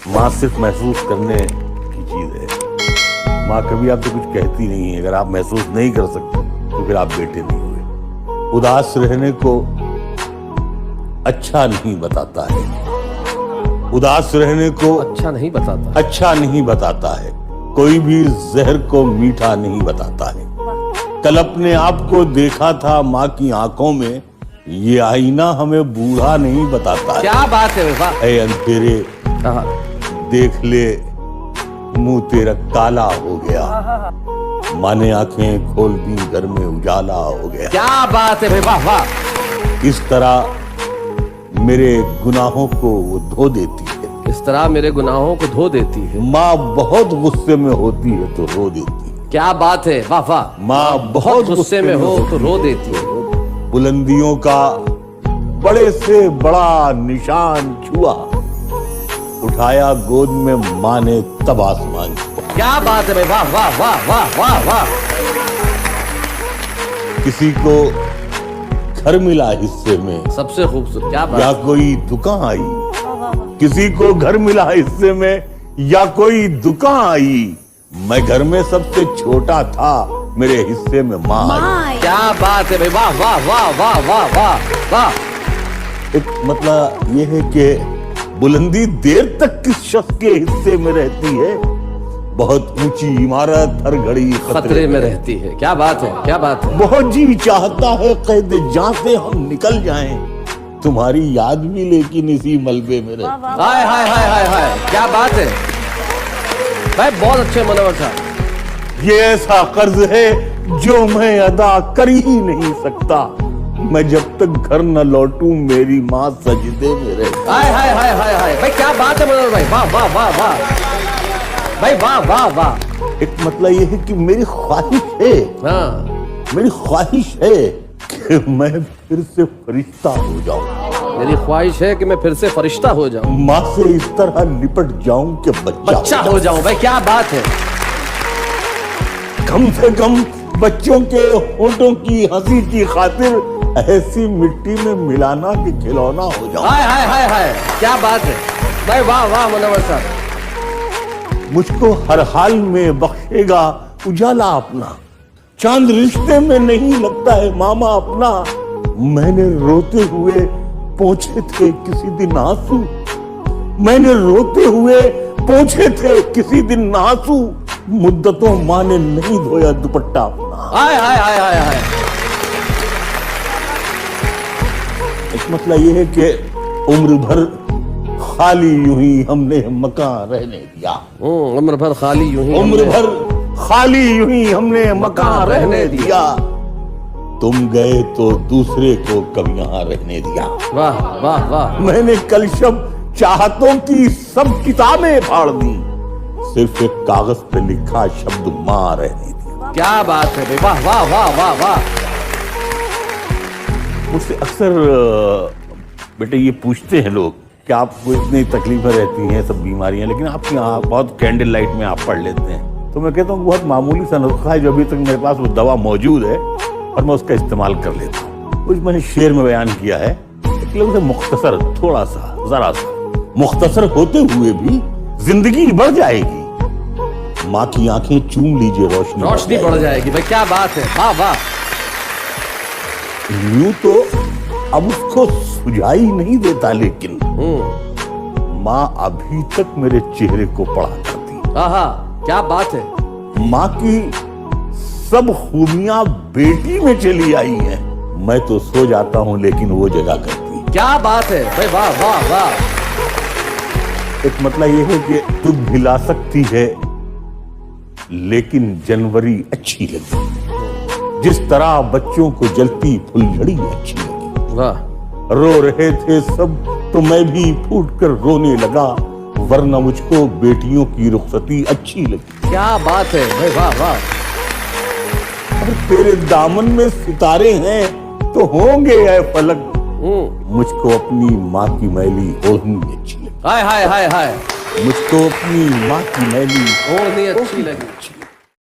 माँ सिर्फ महसूस करने की चीज है। माँ कभी आपसे कुछ कहती नहीं है। अगर आप महसूस नहीं कर सकते तो फिर आप बेटे नहीं हुए। उदास रहने को अच्छा नहीं बताता है। उदास रहने को अच्छा नहीं बताता है। कोई भी जहर को मीठा नहीं बताता है। कल अपने आप को देखा था माँ की आंखों में, ये आईना हमें बूढ़ा नहीं बताता है। क्या बात है वाह। ऐ अंधेरे देख ले, मुंह तेरा काला हो गया। माँ ने आंखें खोल दी, घर में उजाला हो गया। क्या बात है वाह वाह। इस तरह मेरे गुनाहों को वो धो देती है। इस तरह मेरे गुनाहों को धो देती है। माँ बहुत गुस्से में होती है तो रो देती है। क्या बात है वाह वाह। माँ बहुत गुस्से में हो तो रो देती है। बुलंदियों का बड़े से बड़ा निशान छुआ, उठाया गोद में माँ ने तब आसमान छुआ। क्या बात है भाई वाह वाह वाह वाह वाह वाह। किसी को घर मिला हिस्से में, सबसे खूबसूरत क्या बात। या कोई दुकान आई। किसी को घर मिला हिस्से में या कोई दुकान आई। मैं घर में सबसे छोटा था, मेरे हिस्से में माँ आई। क्या बात है भाई वाह वाह वाह वाह वाह वाह वाह। एक मतलब ये है कि बुलंदी देर तक किस शख्स के हिस्से में रहती है। बहुत ऊंची इमारत हर घड़ी खतरे में रहती है। क्या बात है क्या बात है। बहुत जी चाहता है कैद जहां से हम निकल जाएं, तुम्हारी याद भी लेकिन इसी मलबे में रहती है। हाय हाय हाय हाय हाय। क्या बात है भाई, बहुत अच्छे मनोहर साहब। ये ऐसा कर्ज है जो मैं अदा कर ही नहीं सकता। मैं जब तक घर न लौटूं मेरी माँ सजदे में रहे। हाय हाय हाय हाय हाय भाई। क्या बात है मनोहर भाई वाह वाह वाह वाह भाई वाह वाह वाह। एक मतलब ये है कि मेरी ख्वाहिश है, मेरी ख्वाहिश है कि मैं फिर से फरिश्ता हो जाऊं। मेरी ख्वाहिश है कि मैं फिर से फरिश्ता हो जाऊं। माँ से इस तरह लिपट जाऊं कि बच्चा हो जाऊं। भाई क्या बात है। कम से कम बच्चों के होंठों की हंसी की खातिर ऐसी मिट्टी में मिलाना कि खिलौना हो जाऊं। हाय हाय हाय हाय। क्या बात है भाई वाह वाह मनोहर साहब। मुझको हर हाल में बख्शेगा उजाला अपना। चांद रिश्ते में नहीं लगता है मामा अपना। मैंने रोते हुए पोंछे थे किसी दिन आंसू। मैंने रोते हुए पोंछे थे किसी दिन आंसू। मुद्दतों माँ ने नहीं धोया दुपट्टा अपना। हाय हाय हाय हाय हाय। एक मतलब ये है कि उम्र भर खाली यूं ही हमने मकान रहने दिया। उम्र भर खाली यूं ही हमने मकान रहने दिया। तुम गए तो दूसरे को कब यहाँ रहने दिया। वाह वाह वाह। मैंने कल शब चाहतों की सब किताबें फाड़ दी, सिर्फ एक कागज पे लिखा शब्द माँ रहने दिया। क्या बात है वाह वाह वाह वाह वाह। मुझसे अक्सर बेटे ये पूछते हैं लोग कि आपको इतनी तकलीफें रहती हैं, सब बीमारियां, लेकिन आप यहाँ बहुत कैंडल लाइट में आप पढ़ लेते हैं। तो मैं कहता हूँ बहुत मामूली सा नुस्खा है जो अभी तक मेरे पास वो दवा मौजूद है और मैं उसका इस्तेमाल कर लेता हूँ। कुछ मैंने शेर में बयान किया है, लेकिन उसे मुख्तसर थोड़ा सा जरा सा मुख्तसर होते हुए भी जिंदगी बढ़ जाएगी। माँ की आंखें चूम लीजिए, रोशनी बढ़ जाएगी। भाई क्या बात है वाह वाह। यूं तो अब उसको सुझाई नहीं देता, लेकिन माँ अभी तक मेरे चेहरे को पढ़ा करती। आहा क्या बात है। माँ की सब खूबियां बेटी में चली आई हैं। मैं तो सो जाता हूँ लेकिन वो जगा करती। क्या बात है भाई वाह वाह वाह। एक मतलब ये है कि दुख भिला सकती है लेकिन जनवरी अच्छी लगी। जिस तरह बच्चों को जलती फुलझड़ी अच्छी लगी। वाह। रो रहे थे सब तो मैं भी फूट कर रोने लगा, वरना मुझको बेटियों की रुखसती अच्छी लगी। क्या बात है भाई वाह वाह। अगर तेरे दामन में सितारे हैं तो होंगे ऐ फलक, मुझको अपनी माँ की मैली ओढ़नी अच्छी लगी। हाय हाय हाय हाय। मुझको अपनी माँ की मैली ओढ़नी अच्छी लगी।